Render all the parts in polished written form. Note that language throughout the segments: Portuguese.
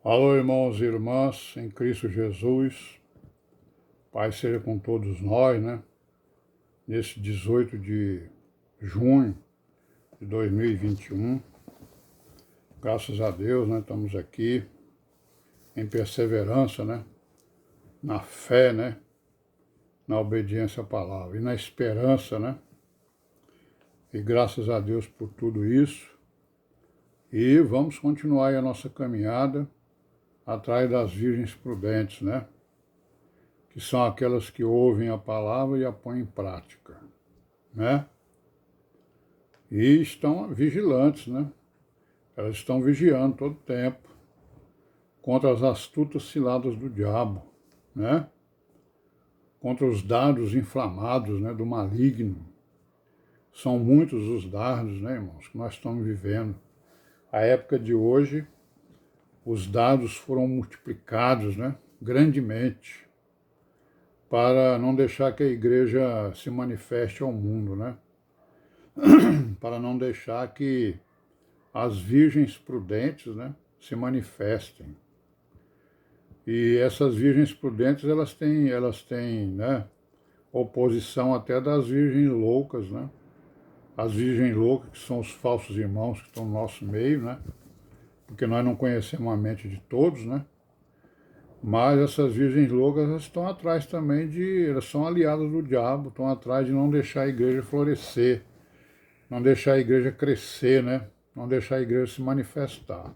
Alô, irmãos e irmãs, em Cristo Jesus, Pai seja com todos nós, né? Nesse 18 de junho de 2021, graças a Deus, né? Estamos aqui em perseverança, né? Na fé, né? Na obediência à palavra e na esperança, né? E graças a Deus por tudo isso. E vamos continuar aí a nossa caminhada atrás das virgens prudentes, né? Que são aquelas que ouvem a palavra e a põem em prática, né? E estão vigilantes, né? Elas estão vigiando todo o tempo contra as astutas ciladas do diabo, né? Contra os dardos inflamados, né, do maligno. São muitos os dardos, né, irmãos, que nós estamos vivendo. A época de hoje, os dardos foram multiplicados, né, grandemente, para não deixar que a igreja se manifeste ao mundo, né? Para não deixar que as virgens prudentes, né, se manifestem. E essas virgens prudentes, elas têm, né, oposição até das virgens loucas, né? As virgens loucas, que são os falsos irmãos que estão no nosso meio, né? Porque nós não conhecemos a mente de todos, né? Mas essas virgens loucas, elas estão atrás também elas são aliadas do diabo, estão atrás de não deixar a igreja florescer, não deixar a igreja crescer, né? Não deixar a igreja se manifestar.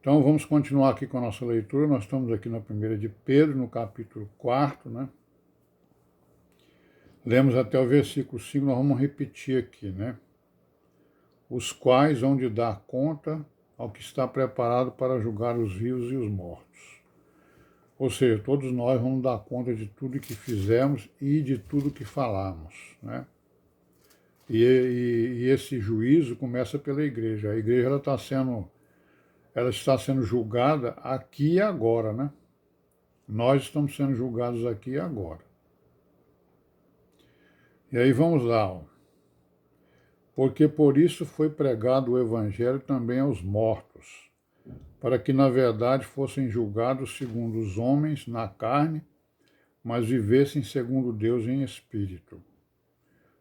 Então vamos continuar aqui com a nossa leitura. Nós estamos aqui na primeira de Pedro, no capítulo 4, né? Lemos até o versículo 5, nós vamos repetir aqui, né? Os quais hão de dar conta ao que está preparado para julgar os vivos e os mortos. Ou seja, todos nós vamos dar conta de tudo que fizemos e de tudo que falamos, né? E esse juízo começa pela igreja. A igreja ela está sendo julgada aqui e agora, né? Nós estamos sendo julgados aqui e agora. E aí vamos lá, ó. Porque por isso foi pregado o evangelho também aos mortos, para que na verdade fossem julgados segundo os homens na carne, mas vivessem segundo Deus em espírito.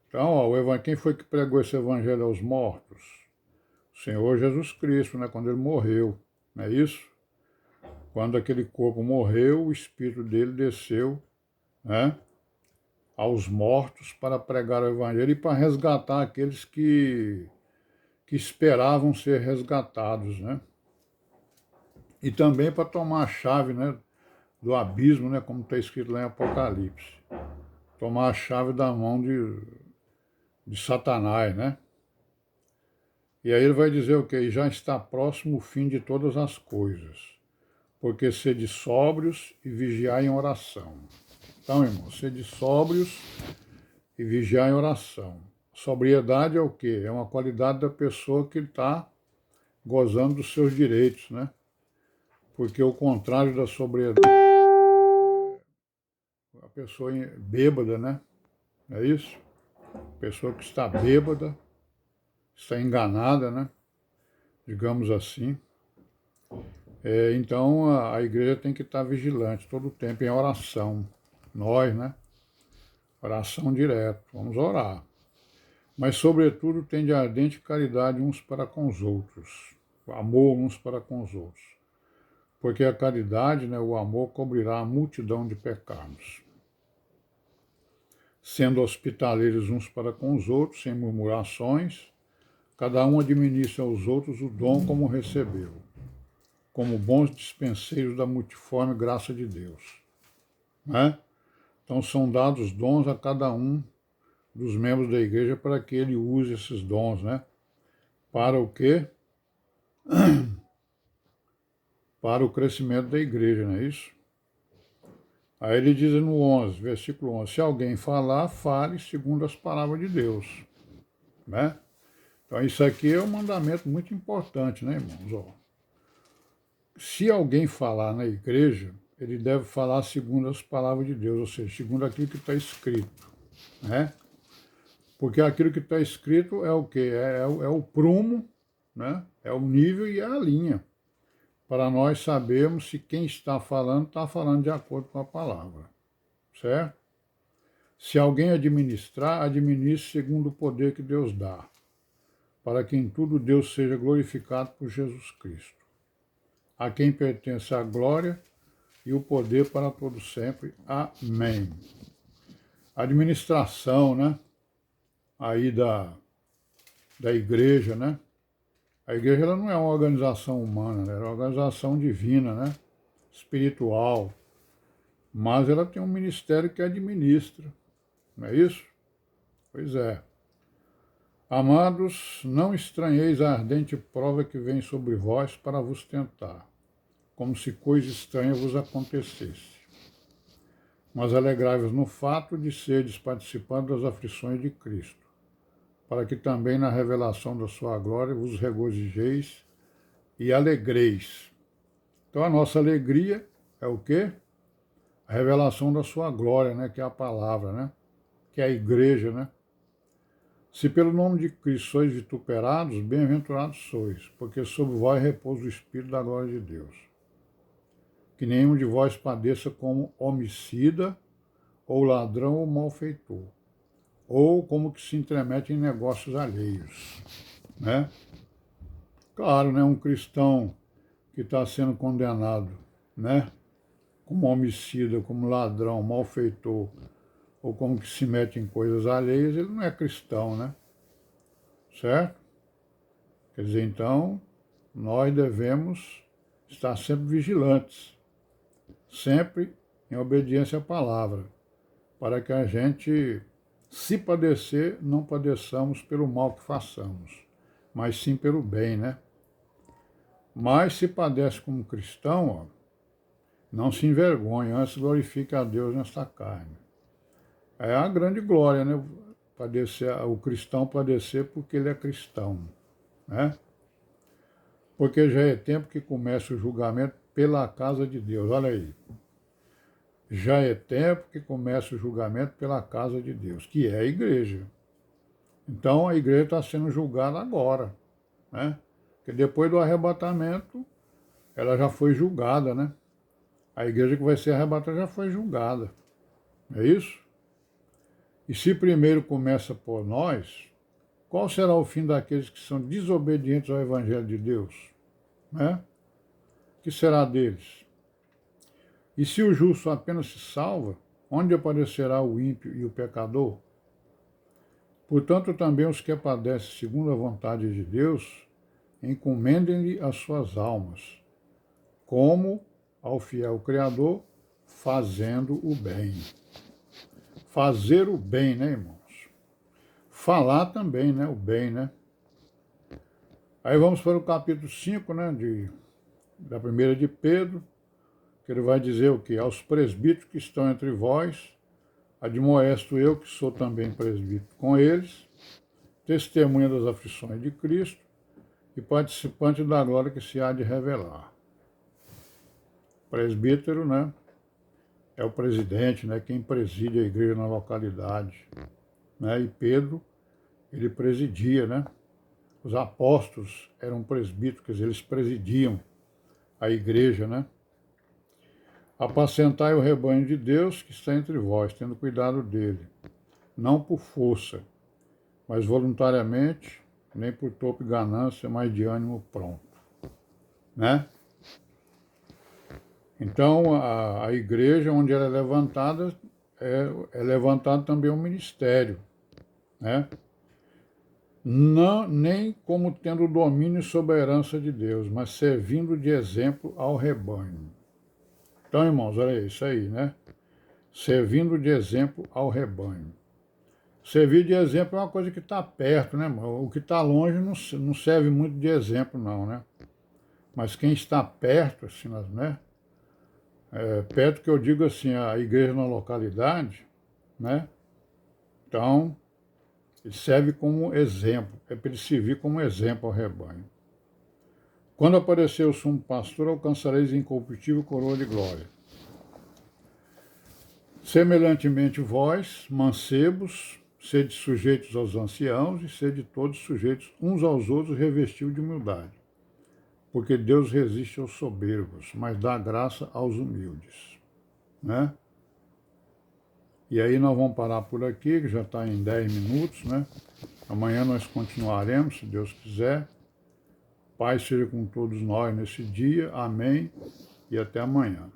Então, ó, quem foi que pregou esse evangelho aos mortos? O Senhor Jesus Cristo, né? Quando ele morreu, não é isso? Quando aquele corpo morreu, o espírito dele desceu, né, aos mortos para pregar o evangelho e para resgatar aqueles que esperavam ser resgatados, né? E também para tomar a chave, né, do abismo, né, como está escrito lá em Apocalipse. Tomar a chave da mão de Satanás, né? E aí ele vai dizer o quê? Já está próximo o fim de todas as coisas, porque sede sóbrios e vigiai em oração. Então, irmãos, sede sóbrios e vigiar em oração. Sobriedade é o quê? É uma qualidade da pessoa que está gozando dos seus direitos, né? Porque o contrário da sobriedade é a pessoa bêbada, né? É isso? A pessoa que está bêbada, está enganada, né? Digamos assim. Então a igreja tem que estar vigilante todo o tempo em oração. Nós, né? Oração direto. Vamos orar. Mas, sobretudo, tem de ardente caridade uns para com os outros, amor uns para com os outros. Porque a caridade, né, o amor, cobrirá a multidão de pecados. Sendo hospitaleiros uns para com os outros, sem murmurações, cada um administra aos outros o dom como recebeu, como bons dispenseiros da multiforme graça de Deus. Né? Então são dados dons a cada um dos membros da igreja para que ele use esses dons, né? Para o quê? Para o crescimento da igreja, não é isso? Aí ele diz no 11, versículo 11, se alguém falar, fale segundo as palavras de Deus, né? Então isso aqui é um mandamento muito importante, né, irmãos? Ó, se alguém falar na igreja, ele deve falar segundo as palavras de Deus, ou seja, segundo aquilo que está escrito, né? Porque aquilo que está escrito é o quê? É o prumo, né? É o nível e é a linha. para nós sabermos se quem está falando de acordo com a palavra, certo? Se alguém administrar, administre segundo o poder que Deus dá, para que em tudo Deus seja glorificado por Jesus Cristo, a quem pertence a glória e o poder para todo sempre. Amém. A administração, né, aí da igreja, né? A igreja ela não é uma organização humana, né? Ela é uma organização divina, né? Espiritual, mas ela tem um ministério que administra, não é isso? Pois é. Amados, não estranheis a ardente prova que vem sobre vós para vos tentar, como se coisa estranha vos acontecesse. Mas alegrai-vos no fato de seres participantes das aflições de Cristo, para que também na revelação da sua glória vos regozijeis e alegreis. Então a nossa alegria é o quê? A revelação da sua glória, né? Que é a palavra, né? Que é a igreja, né? Se pelo nome de Cristo sois vituperados, bem-aventurados sois, porque sobre vós repousa o Espírito da glória de Deus. Que nenhum de vós padeça como homicida, ou ladrão, ou malfeitor, ou como que se intromete em negócios alheios, né? Claro, né? Um cristão que está sendo condenado, né? Como homicida, como ladrão, malfeitor, ou como que se mete em coisas alheias, ele não é cristão, né? Certo? Quer dizer, então, nós devemos estar sempre vigilantes, sempre em obediência à palavra, para que a gente, se padecer, não padeçamos pelo mal que façamos, mas sim pelo bem, né? Mas se padece como cristão, ó, não se envergonhe, antes glorifique a Deus nesta carne. É a grande glória, né? O cristão padecer porque ele é cristão, né? Porque já é tempo que começa o julgamento pela casa de Deus, olha aí. Já é tempo que começa o julgamento pela casa de Deus, que é a igreja. Então a igreja está sendo julgada agora, né? Porque depois do arrebatamento, ela já foi julgada, né? A igreja que vai ser arrebatada já foi julgada, é isso? E se primeiro começa por nós, qual será o fim daqueles que são desobedientes ao Evangelho de Deus? Né? O que será deles? E se o justo apenas se salva, onde aparecerá o ímpio e o pecador? Portanto, também os que padecem segundo a vontade de Deus, encomendem-lhe as suas almas, como ao fiel Criador, fazendo o bem. Fazer o bem, né, irmãos? Falar também, né, o bem, né? Aí vamos para o capítulo 5, né, da primeira de Pedro, que ele vai dizer o quê? Aos presbíteros que estão entre vós, admoesto eu, que sou também presbítero com eles, testemunha das aflições de Cristo e participante da glória que se há de revelar. Presbítero, né? É o presidente, né, quem preside a igreja na localidade, né? E Pedro, ele presidia, né? Os apóstolos eram presbíteros, quer dizer, eles presidiam a igreja, né? Apacentai o rebanho de Deus que está entre vós, tendo cuidado dele, não por força, mas voluntariamente, nem por topo e ganância, mas de ânimo pronto, né? Então, a igreja, onde ela é levantada, é levantado também um ministério, né? Não, nem como tendo domínio sobre a herança de Deus, mas servindo de exemplo ao rebanho. Então, irmãos, olha isso aí, né? Servindo de exemplo ao rebanho. Servir de exemplo é uma coisa que está perto, né, irmão? O que está longe não serve muito de exemplo, não, né? Mas quem está perto, assim, né? Perto que eu digo assim, a igreja na localidade, né? Então, ele serve como exemplo, é para ele servir como exemplo ao rebanho. Quando aparecer o sumo pastor, alcançareis incorruptível coroa de glória. Semelhantemente vós, mancebos, sede sujeitos aos anciãos e sede todos sujeitos uns aos outros, revestidos de humildade. porque Deus resiste aos soberbos, mas dá graça aos humildes, né? E aí nós vamos parar por aqui, que já está em 10 minutos, né? Amanhã nós continuaremos, se Deus quiser. Paz seja com todos nós nesse dia. Amém. E até amanhã.